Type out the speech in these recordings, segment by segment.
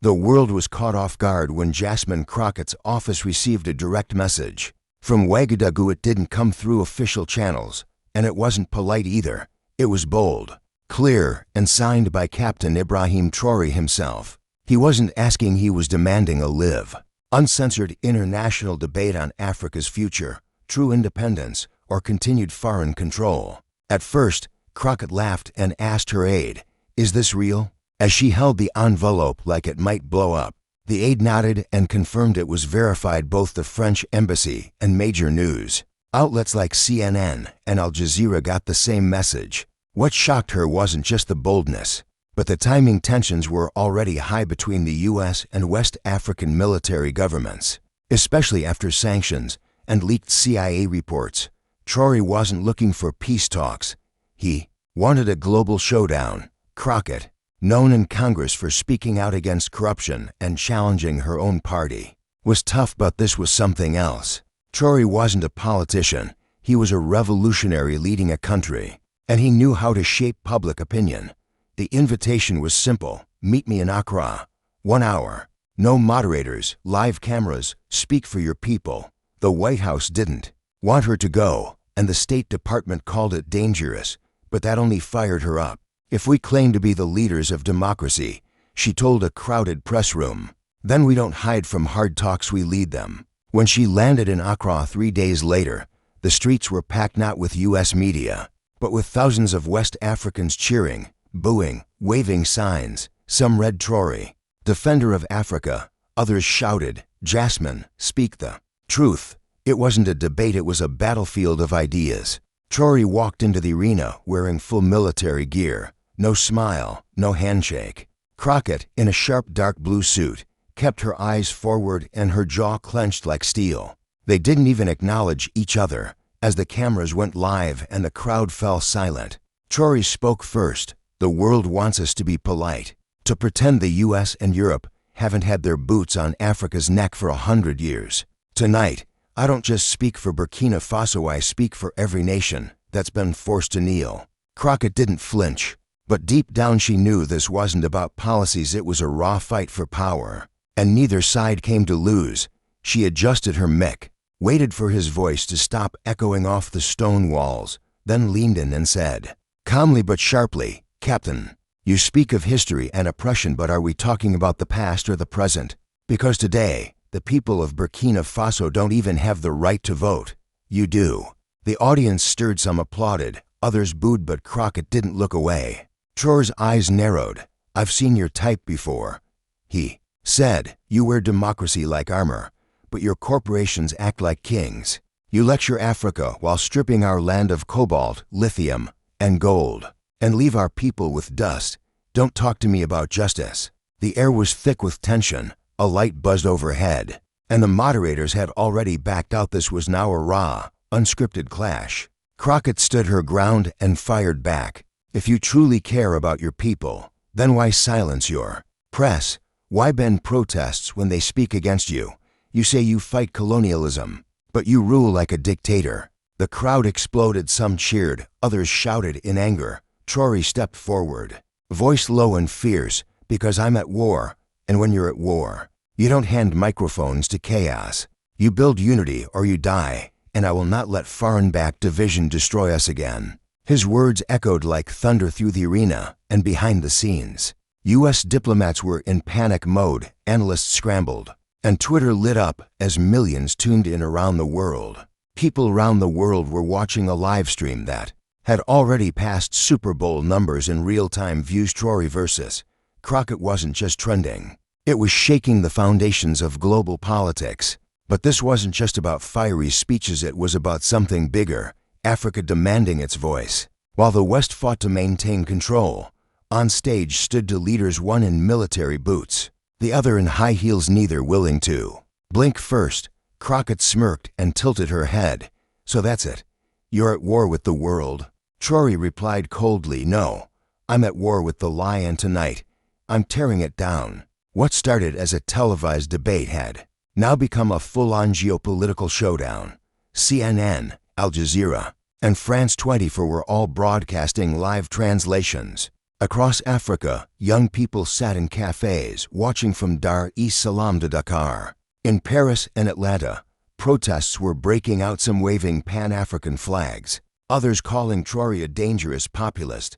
The world was caught off guard when Jasmine Crockett's office received a direct message. From Ouagadougou. It didn't come through official channels, and it wasn't polite either. It was bold, clear, and signed by Captain Ibrahim Traoré himself. He wasn't asking, he was demanding a live, uncensored international debate on Africa's future, true independence, or continued foreign control. At first, Crockett laughed and asked her aide, "Is this real?" As she held the envelope like it might blow up. The aide nodded and confirmed it was verified. Both the French embassy and major news outlets like CNN and Al Jazeera got the same message. What shocked her wasn't just the boldness, but the timing. Tensions were already high between the U.S. and West African military governments, especially after sanctions and leaked CIA reports. Traoré wasn't looking for peace talks. He wanted a global showdown. Crockett, known in Congress for speaking out against corruption and challenging her own party, was tough, but this was something else. Traoré wasn't a politician. He was a revolutionary leading a country, and he knew how to shape public opinion. The invitation was simple: meet me in Accra. 1 hour. No moderators, live cameras, speak for your people. The White House didn't want her to go, and the State Department called it dangerous, but that only fired her up. "If we claim to be the leaders of democracy," she told a crowded press room, "then we don't hide from hard talks, we lead them." When she landed in Accra 3 days later, the streets were packed not with U.S. media, but with thousands of West Africans cheering, booing, waving signs. Some read Traoré, defender of Africa. Others shouted, "Jasmine, speak the truth." It wasn't a debate, it was a battlefield of ideas. Traoré walked into the arena wearing full military gear. No smile, no handshake. Crockett, in a sharp dark blue suit, kept her eyes forward and her jaw clenched like steel. They didn't even acknowledge each other as the cameras went live and the crowd fell silent. Traoré spoke first. "The world wants us to be polite, to pretend the U.S. and Europe haven't had their boots on Africa's neck for 100 years. Tonight, I don't just speak for Burkina Faso, I speak for every nation that's been forced to kneel." Crockett didn't flinch, but deep down she knew this wasn't about policies, it was a raw fight for power. And neither side came to lose. She adjusted her mic, waited for his voice to stop echoing off the stone walls, then leaned in and said, calmly but sharply, "Captain, you speak of history and oppression, but are we talking about the past or the present? Because today, the people of Burkina Faso don't even have the right to vote. You do." The audience stirred, some applauded, others booed, but Crockett didn't look away. Traoré's eyes narrowed. "I've seen your type before," he said. "You wear democracy like armor, but your corporations act like kings. You lecture Africa while stripping our land of cobalt, lithium, and gold, and leave our people with dust. Don't talk to me about justice." The air was thick with tension. A light buzzed overhead, and the moderators had already backed out. This was now a raw, unscripted clash. Crockett stood her ground and fired back. "If you truly care about your people, then why silence your press? Why bend protests when they speak against you? You say you fight colonialism, but you rule like a dictator." The crowd exploded. Some cheered, others shouted in anger. Traoré stepped forward, voice low and fierce, "Because I'm at war, and when you're at war, you don't hand microphones to chaos. You build unity or you die, and I will not let foreign-backed division destroy us again." His words echoed like thunder through the arena and behind the scenes. U.S. diplomats were in panic mode, analysts scrambled, and Twitter lit up as millions tuned in around the world. People around the world were watching a live stream that had already passed Super Bowl numbers in real-time views. Traoré versus Crockett wasn't just trending. It was shaking the foundations of global politics. But this wasn't just about fiery speeches, it was about something bigger, Africa demanding its voice. While the West fought to maintain control, on stage stood two leaders, one in military boots, the other in high heels, neither willing to blink. First, Crockett smirked and tilted her head. "So that's it. You're at war with the world?" Traoré replied coldly, "No, I'm at war with the lie, and tonight, I'm tearing it down." What started as a televised debate had now become a full-on geopolitical showdown. CNN, Al Jazeera, and France 24 were all broadcasting live translations. Across Africa, young people sat in cafes watching from Dar es Salaam to Dakar. In Paris and Atlanta, protests were breaking out, some waving Pan-African flags, others calling Traoré a dangerous populist.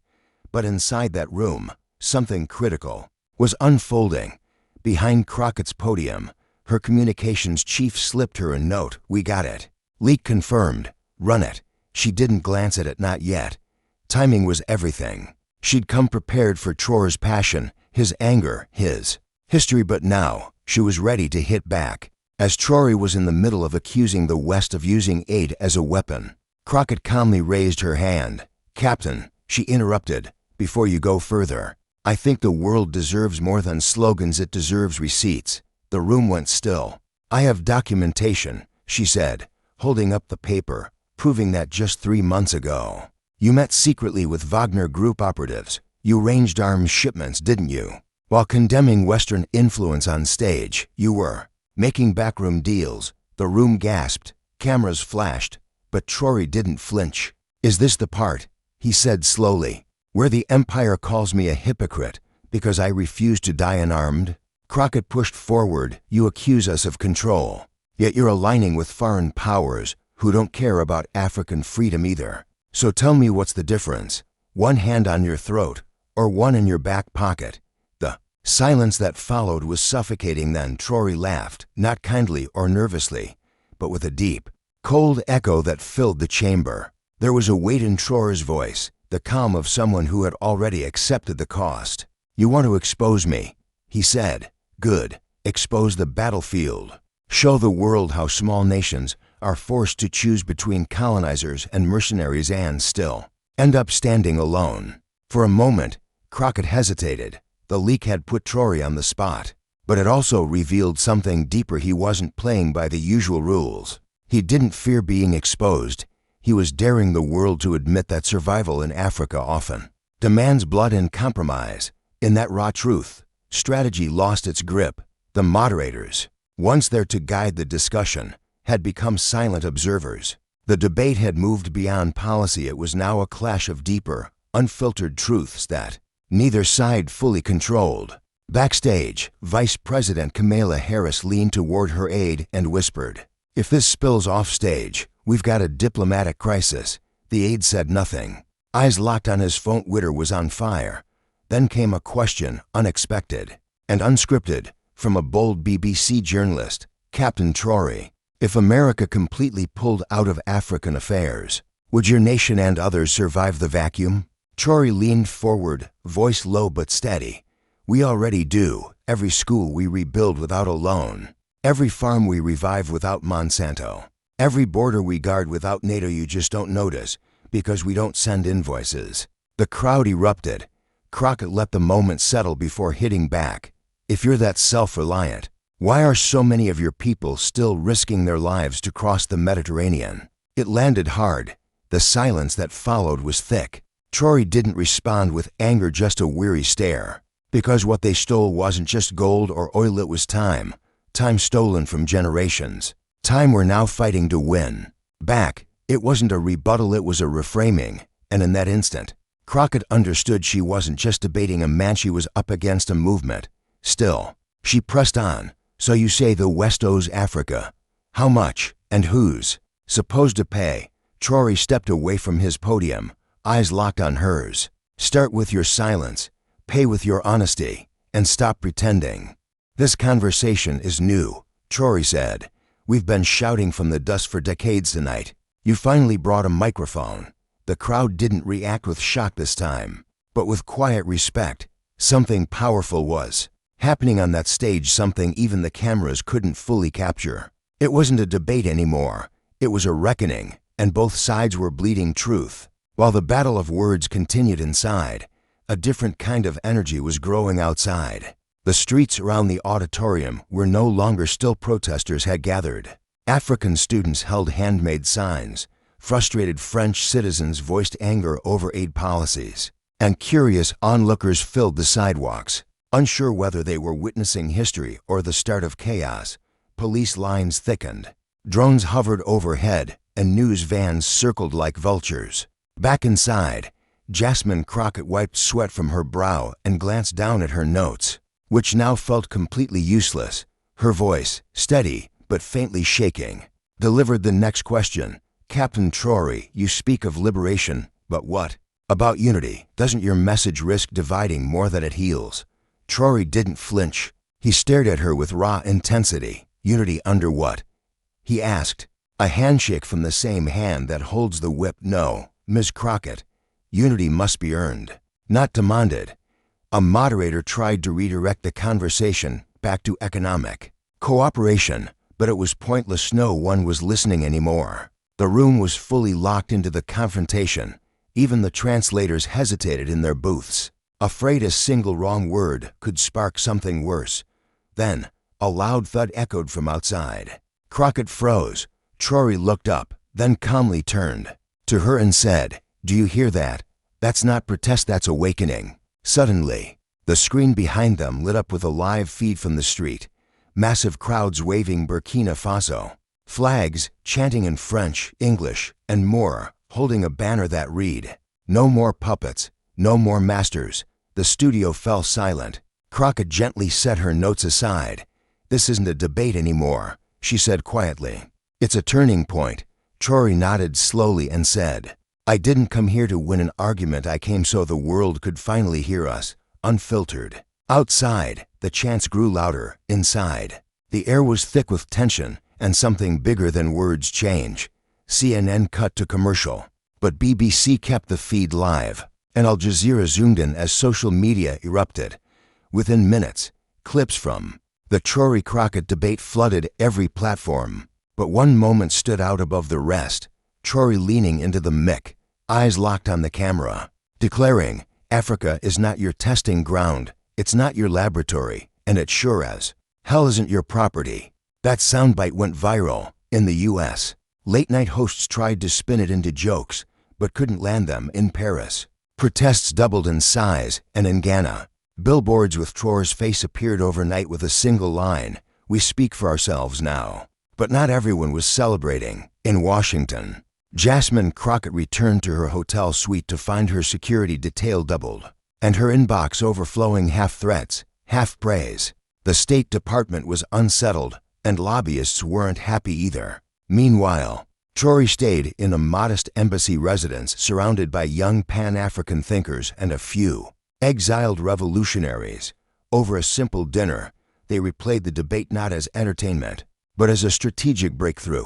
But inside that room, something critical was unfolding. Behind Crockett's podium, her communications chief slipped her a note. "We got it. Leak confirmed. Run it." She didn't glance at it, not yet. Timing was everything. She'd come prepared for Traoré's passion, his anger, his history, but now she was ready to hit back. As Traoré was in the middle of accusing the West of using aid as a weapon, Crockett calmly raised her hand. "Captain," she interrupted, "before you go further, I think the world deserves more than slogans, it deserves receipts." The room went still. "I have documentation," she said, holding up the paper, "proving that just 3 months ago, you met secretly with Wagner Group operatives. You arranged arms shipments, didn't you? While condemning Western influence on stage, you were making backroom deals." The room gasped. Cameras flashed, but Traoré didn't flinch. "Is this the part," he said slowly, "where the Empire calls me a hypocrite because I refuse to die unarmed?" Crockett pushed forward. "You accuse us of control, yet you're aligning with foreign powers who don't care about African freedom either. So tell me, what's the difference? One hand on your throat or one in your back pocket?" The silence that followed was suffocating. Then Traoré laughed, not kindly or nervously, but with a deep, cold echo that filled the chamber. There was a weight in Traoré's voice, the calm of someone who had already accepted the cost. "You want to expose me," he said. "Good. Expose the battlefield. Show the world how small nations are forced to choose between colonizers and mercenaries and still end up standing alone." For a moment, Crockett hesitated. The leak had put Traoré on the spot, but it also revealed something deeper. He wasn't playing by the usual rules. He didn't fear being exposed. He was daring the world to admit that survival in Africa often demands blood and compromise. In that raw truth, strategy lost its grip. The moderators, once there to guide the discussion, had become silent observers. The debate had moved beyond policy. It was now a clash of deeper, unfiltered truths that neither side fully controlled. Backstage, Vice President Kamala Harris leaned toward her aide and whispered, "If this spills off stage, we've got a diplomatic crisis." The aide said nothing. Eyes locked on his phone. Twitter was on fire. Then came a question, unexpected and unscripted, from a bold BBC journalist. "Captain Traoré, if America completely pulled out of African affairs, would your nation and others survive the vacuum?" Traoré leaned forward, voice low but steady. "We already do. Every school we rebuild without a loan. Every farm we revive without Monsanto. Every border we guard without NATO. You just don't notice because we don't send invoices." The crowd erupted. Crockett let the moment settle before hitting back. "If you're that self-reliant, why are so many of your people still risking their lives to cross the Mediterranean?" It landed hard. The silence that followed was thick. Traoré didn't respond with anger, just a weary stare. Because what they stole wasn't just gold or oil, it was time. Time stolen from generations. Time we're now fighting to win back. It wasn't a rebuttal, it was a reframing. And in that instant, Crockett understood she wasn't just debating a man, she was up against a movement. Still, she pressed on. "So you say the West owes Africa. How much, and who's supposed to pay?" Traoré stepped away from his podium, eyes locked on hers. "Start with your silence, pay with your honesty, and stop pretending." "This conversation is new," Traoré said. "We've been shouting from the dust for decades tonight. You finally brought a microphone." The crowd didn't react with shock this time, but with quiet respect. Something powerful was happening on that stage, something even the cameras couldn't fully capture. It wasn't a debate anymore. It was a reckoning, and both sides were bleeding truth. While the battle of words continued inside, a different kind of energy was growing outside. The streets around the auditorium were no longer still. Protesters had gathered. African students held handmade signs. Frustrated French citizens voiced anger over aid policies. And curious onlookers filled the sidewalks, unsure whether they were witnessing history or the start of chaos. Police lines thickened. Drones hovered overhead, and news vans circled like vultures. Back inside, Jasmine Crockett wiped sweat from her brow and glanced down at her notes, which now felt completely useless. Her voice, steady but faintly shaking, delivered the next question. Captain Traoré, you speak of liberation, but what about unity? Doesn't your message risk dividing more than it heals? Traoré didn't flinch. He stared at her with raw intensity. Unity under what? He asked. A handshake from the same hand that holds the whip. No, Ms. Crockett. Unity must be earned, not demanded. A moderator tried to redirect the conversation back to economic cooperation, but it was pointless. No one was listening anymore. The room was fully locked into the confrontation. Even the translators hesitated in their booths, afraid a single wrong word could spark something worse. Then, a loud thud echoed from outside. Crockett froze. Traoré looked up, then calmly turned to her and said, "Do you hear that? That's not protest, that's awakening." Suddenly, the screen behind them lit up with a live feed from the street. Massive crowds waving Burkina Faso flags, chanting in French, English, and more, holding a banner that read, "No more puppets, no more masters." The studio fell silent. Crockett gently set her notes aside. "This isn't a debate anymore," she said quietly. "It's a turning point." Traoré nodded slowly and said, "I didn't come here to win an argument. I came so the world could finally hear us, unfiltered." Outside, the chants grew louder. Inside, the air was thick with tension and something bigger than words change. CNN cut to commercial, but BBC kept the feed live, and Al Jazeera zoomed in as social media erupted. Within minutes, clips from the Traoré-Crockett debate flooded every platform. But one moment stood out above the rest. Traoré leaning into the mic, eyes locked on the camera, declaring, "Africa is not your testing ground, it's not your laboratory, and it sure as hell isn't your property." That soundbite went viral in the US. Late-night hosts tried to spin it into jokes, but couldn't land them in Paris. Protests doubled in size, and in Ghana, billboards with Traoré's face appeared overnight with a single line, "We speak for ourselves now." But not everyone was celebrating. In Washington, Jasmine Crockett returned to her hotel suite to find her security detail doubled, and her inbox overflowing, half threats, half praise. The State Department was unsettled, and lobbyists weren't happy either. Meanwhile, Traoré stayed in a modest embassy residence surrounded by young Pan-African thinkers and a few exiled revolutionaries. Over a simple dinner, they replayed the debate not as entertainment, but as a strategic breakthrough.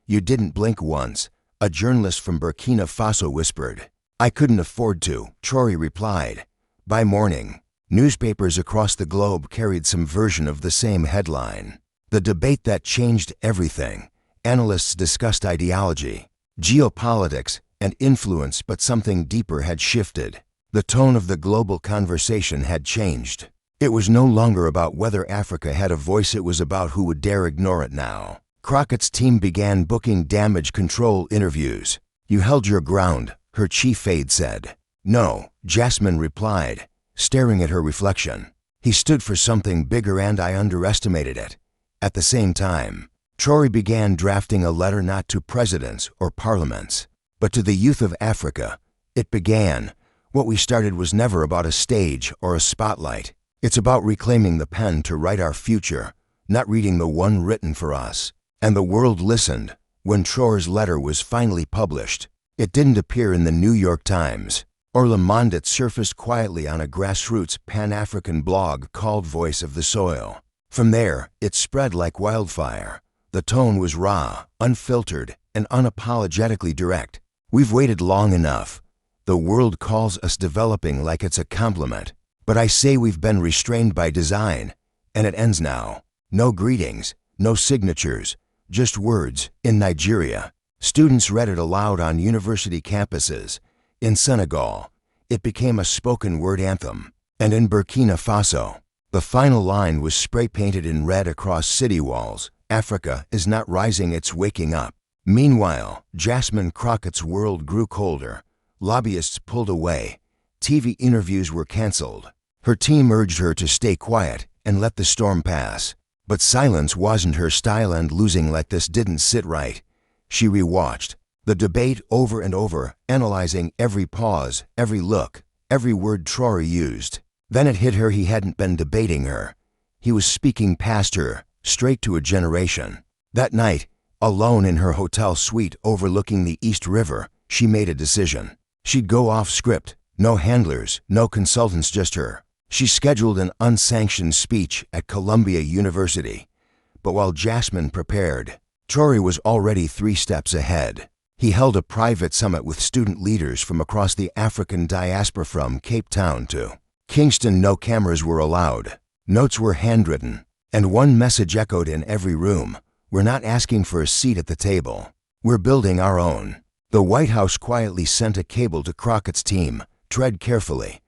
"You didn't blink once," a journalist from Burkina Faso whispered. "I couldn't afford to," Traoré replied. By morning, newspapers across the globe carried some version of the same headline. The debate that changed everything. Analysts discussed ideology, geopolitics, and influence, but something deeper had shifted. The tone of the global conversation had changed. It was no longer about whether Africa had a voice, it was about who would dare ignore it now. Crockett's team began booking damage control interviews. "You held your ground," her chief aide said. "No," Jasmine replied, staring at her reflection. "He stood for something bigger and I underestimated it." At the same time, Traoré began drafting a letter not to presidents or parliaments, but to the youth of Africa. It began, "What we started was never about a stage or a spotlight. It's about reclaiming the pen to write our future, not reading the one written for us." And the world listened. When Traoré's letter was finally published, it didn't appear in the New York Times or Le Monde. It surfaced quietly on a grassroots Pan-African blog called Voice of the Soil. From there, it spread like wildfire. The tone was raw, unfiltered, and unapologetically direct. "We've waited long enough. The world calls us developing like it's a compliment. But I say we've been restrained by design, and it ends now. No greetings, no signatures, just words." In Nigeria, students read it aloud on university campuses. In Senegal, it became a spoken word anthem. And in Burkina Faso, the final line was spray-painted in red across city walls. "Africa is not rising, it's waking up." Meanwhile, Jasmine Crockett's world grew colder. Lobbyists pulled away. TV interviews were canceled. Her team urged her to stay quiet and let the storm pass. But silence wasn't her style, and losing like this didn't sit right. She rewatched The debate over and over, analyzing every pause, every look, every word Traoré used. Then it hit her he hadn't been debating her. He was speaking past her, straight to a generation. That night, alone in her hotel suite overlooking the East River, she made a decision. She'd go off script, no handlers, no consultants, just her. She scheduled an unsanctioned speech at Columbia University. But while Jasmine prepared, Traoré was already 3 steps ahead. He held a private summit with student leaders from across the African diaspora from Cape Town to Kingston. No cameras were allowed. Notes were handwritten, and one message echoed in every room. We're not asking for a seat at the table. We're building our own. The White House quietly sent a cable to Crockett's team. Tread carefully.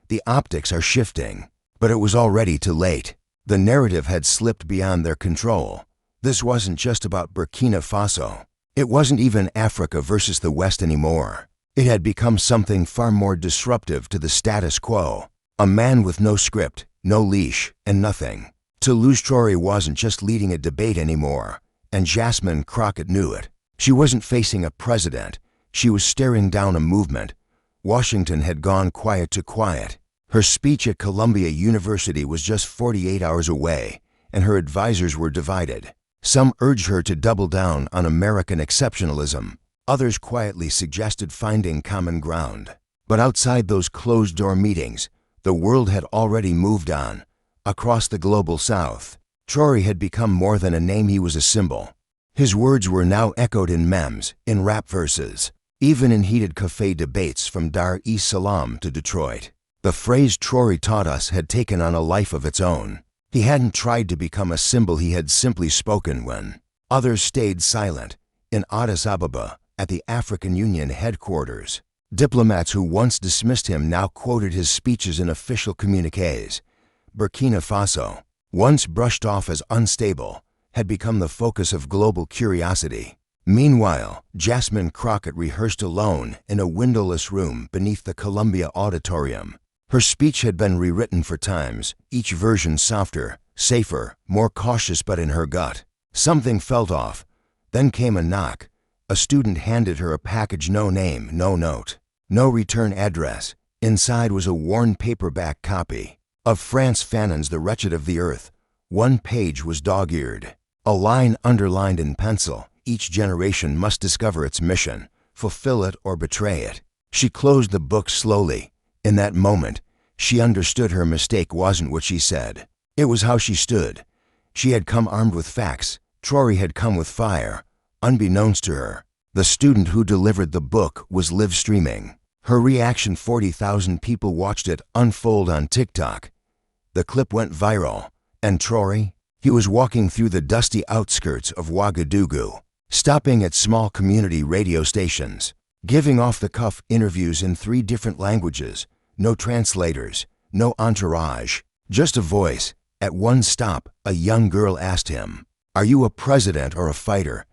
The optics are shifting. But it was already too late. The narrative had slipped beyond their control. This wasn't just about Burkina Faso. It wasn't even Africa versus the West anymore. It had become something far more disruptive to the status quo. A man with no script, no leash, and nothing. To lose Traoré wasn't just leading a debate anymore, and Jasmine Crockett knew it. She wasn't facing a president. She was staring down a movement. Washington had gone quiet to quiet. Her speech at Columbia University was just 48 hours away, and her advisors were divided. Some urged her to double down on American exceptionalism. Others quietly suggested finding common ground. But outside those closed-door meetings, the world had already moved on. Across the global south, Traoré had become more than a name. He was a symbol. His words were now echoed in memes, in rap verses, even in heated cafe debates from Dar es Salaam to Detroit. The phrase Traoré taught us had taken on a life of its own. He hadn't tried to become a symbol. He had simply spoken when others stayed silent. In Addis Ababa, at the African Union headquarters, diplomats who once dismissed him now quoted his speeches in official communiques. Burkina Faso, once brushed off as unstable, had become the focus of global curiosity. Meanwhile, Jasmine Crockett rehearsed alone in a windowless room beneath the Columbia Auditorium. Her speech had been rewritten for times, each version softer, safer, more cautious, but in her gut, something felt off. Then came a knock. A student handed her a package. No name, no note, no return address. Inside was a worn paperback copy of Frantz Fanon's The Wretched of the Earth. One page was dog-eared, a line underlined in pencil. Each generation must discover its mission, fulfill it or betray it. She closed the book slowly. In that moment, she understood her mistake wasn't what she said. It was how she stood. She had come armed with facts. Traoré had come with fire. Unbeknownst to her, the student who delivered the book was live streaming. Her reaction, 40,000 people watched it unfold on TikTok. The clip went viral. And Traoré? He was walking through the dusty outskirts of Ouagadougou, stopping at small community radio stations, giving off-the-cuff interviews in 3 different languages. No translators, no entourage, just a voice. At one stop, a young girl asked him, "Are you a president or a fighter?"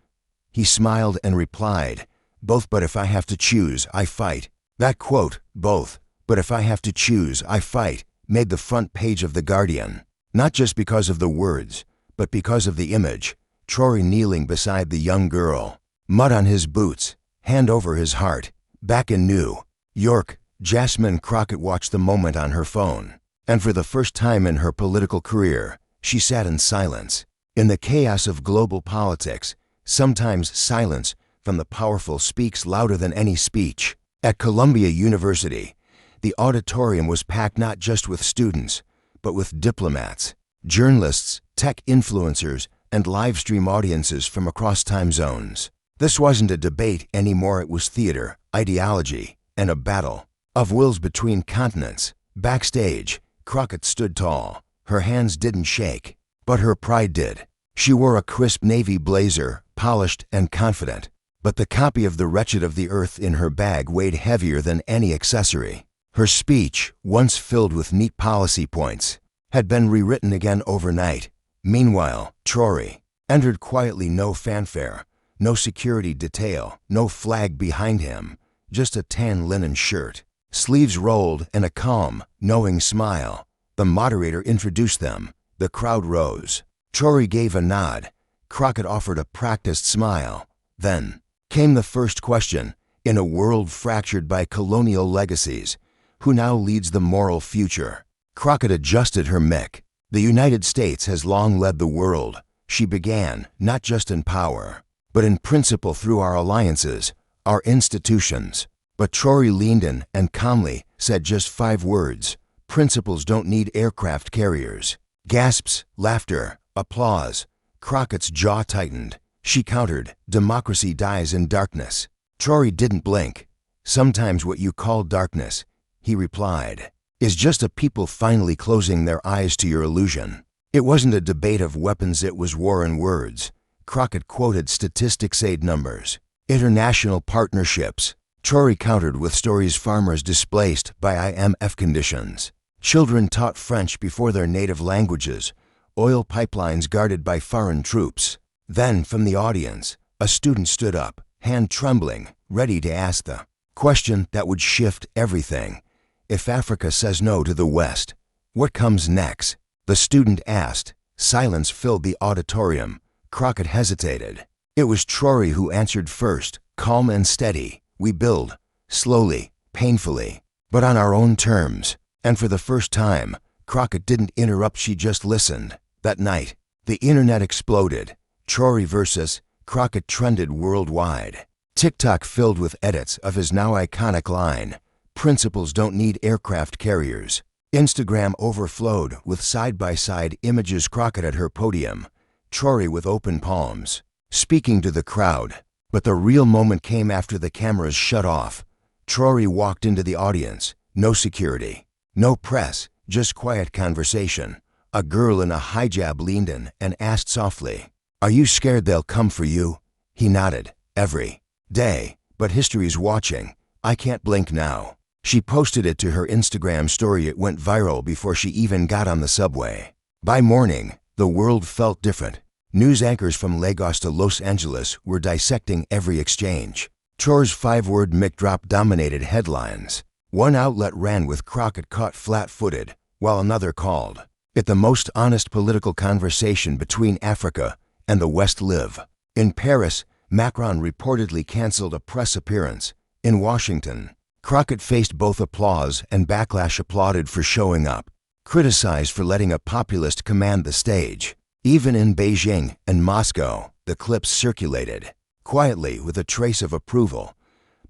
He smiled and replied, "Both, but if I have to choose, I fight." That quote, "Both, but if I have to choose, I fight," made the front page of The Guardian. Not just because of the words, but because of the image. Traoré kneeling beside the young girl, mud on his boots, hand over his heart. Back in New York, Jasmine Crockett watched the moment on her phone, and for the first time in her political career, she sat in silence. In the chaos of global politics, sometimes silence from the powerful speaks louder than any speech. At Columbia University, the auditorium was packed not just with students, but with diplomats, journalists, tech influencers, and live stream audiences from across time zones. This wasn't a debate anymore. It was theater, ideology, and a battle of wills between continents. Backstage, Crockett stood tall. Her hands didn't shake, but her pride did. She wore a crisp navy blazer, polished and confident, but the copy of The Wretched of the Earth in her bag weighed heavier than any accessory. Her speech, once filled with neat policy points, had been rewritten again overnight. Meanwhile, Traoré entered quietly, no fanfare, no security detail, no flag behind him, just a tan linen shirt, sleeves rolled, and a calm, knowing smile. The moderator introduced them. The crowd rose. Traoré gave a nod. Crockett offered a practiced smile. Then Came the first question. In a world fractured by colonial legacies, who now leads the moral future? Crockett adjusted her mic. The United States has long led the world, she began, not just in power, but in principle through our alliances, our institutions. But Traoré leaned in and calmly said just 5 words. Principles don't need aircraft carriers. Gasps, laughter, applause. Crockett's jaw tightened. She countered, democracy dies in darkness. Traoré didn't blink. Sometimes what you call darkness, he replied, is just a people finally closing their eyes to your illusion. It wasn't a debate of weapons, it was war in words. Crockett quoted statistics, aid numbers, international partnerships. Traoré countered with stories: farmers displaced by IMF conditions, children taught French before their native languages, oil pipelines guarded by foreign troops. Then, from the audience, a student stood up, hand trembling, ready to ask the question that would shift everything. If Africa says no to the West, what comes next? The student asked. Silence filled the auditorium. Crockett hesitated. It was Traoré who answered first, calm and steady. We build, slowly, painfully, but on our own terms. And for the first time, Crockett didn't interrupt, she just listened. That night, the internet exploded. Traoré versus Crockett trended worldwide. TikTok filled with edits of his now iconic line, "Principles don't need aircraft carriers." Instagram overflowed with side-by-side images: Crockett at her podium, Traoré with open palms, speaking to the crowd. But the real moment came after the cameras shut off. Traoré walked into the audience. No security, no press, just quiet conversation. A girl in a hijab leaned in and asked softly, "Are you scared they'll come for you?" He nodded. "Every day, but history's watching. I can't blink now." She posted it to her Instagram story. It went viral before she even got on the subway. By morning, the world felt different. News anchors from Lagos to Los Angeles were dissecting every exchange. Traoré's 5-word mic drop dominated headlines. One outlet ran with Crockett caught flat-footed, while another called it the most honest political conversation between Africa and the West live. In Paris, Macron reportedly canceled a press appearance. In Washington, Crockett faced both applause and backlash: applauded for showing up, criticized for letting a populist command the stage. Even in Beijing and Moscow, the clips circulated, quietly with a trace of approval.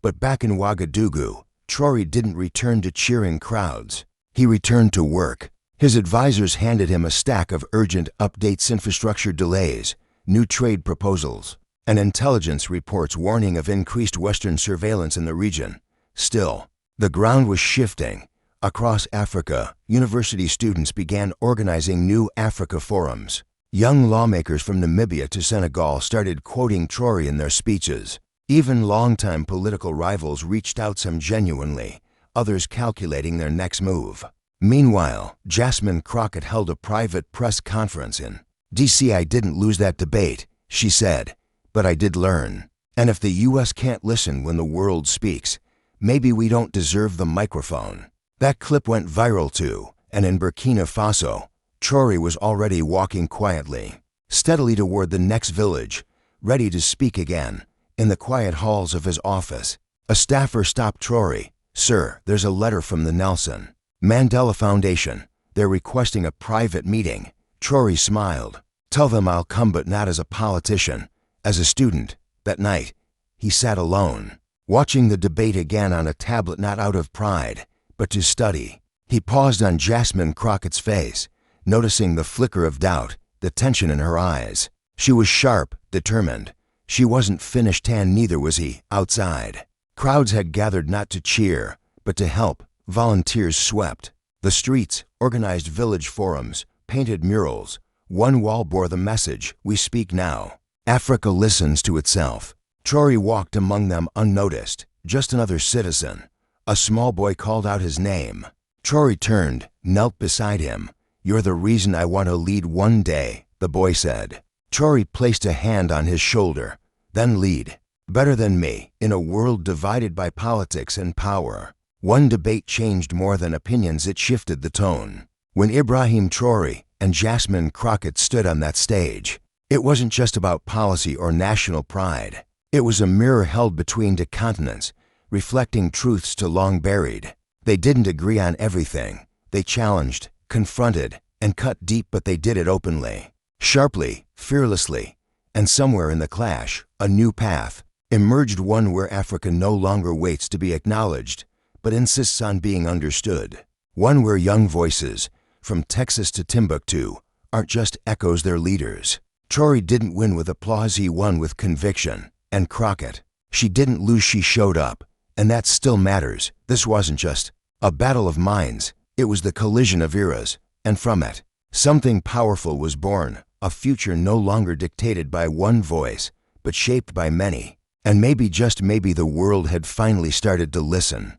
But back in Ouagadougou, Traoré didn't return to cheering crowds. He returned to work. His advisors handed him a stack of urgent updates: infrastructure delays, new trade proposals, and intelligence reports warning of increased Western surveillance in the region. Still, the ground was shifting. Across Africa, university students began organizing new Africa forums. Young lawmakers from Namibia to Senegal started quoting Traoré in their speeches. Even longtime political rivals reached out, some genuinely, others calculating their next move. Meanwhile, Jasmine Crockett held a private press conference in D.C. "I didn't lose that debate," she said, "but I did learn. And if the U.S. can't listen when the world speaks, maybe we don't deserve the microphone." That clip went viral too, and in Burkina Faso, Traoré was already walking quietly, steadily toward the next village, ready to speak again. In the quiet halls of his office, a staffer stopped Traoré. "Sir, there's a letter from the Nelson Mandela Foundation. They're requesting a private meeting." Traoré smiled. "Tell them I'll come, but not as a politician, as a student." That night, he sat alone, watching the debate again on a tablet, not out of pride, but to study. He paused on Jasmine Crockett's face, noticing the flicker of doubt, the tension in her eyes. She was sharp, determined. She wasn't finished, and neither was he. Outside, crowds had gathered not to cheer, but to help. Volunteers swept the streets, organized village forums, painted murals. One wall bore the message, "We speak now. Africa listens to itself." Traoré walked among them unnoticed, just another citizen. A small boy called out his name. Traoré turned, knelt beside him. "You're the reason I want to lead one day," the boy said. Traoré placed a hand on his shoulder. "Then lead. Better than me, in a world divided by politics and power." One debate changed more than opinions, it shifted the tone. When Ibrahim Traoré and Jasmine Crockett stood on that stage, it wasn't just about policy or national pride. It was a mirror held between two continents, reflecting truths too long buried. They didn't agree on everything. They challenged, confronted, and cut deep, but they did it openly, sharply, fearlessly. And somewhere in the clash, a new path emerged, one where Africa no longer waits to be acknowledged, but insists on being understood. One where young voices, from Texas to Timbuktu, aren't just echoes, they're leaders. Traoré didn't win with applause, he won with conviction. And Crockett, she didn't lose, she showed up. And that still matters. This wasn't just a battle of minds, it was the collision of eras. And from it, something powerful was born, a future no longer dictated by one voice, but shaped by many. And maybe, just maybe, the world had finally started to listen.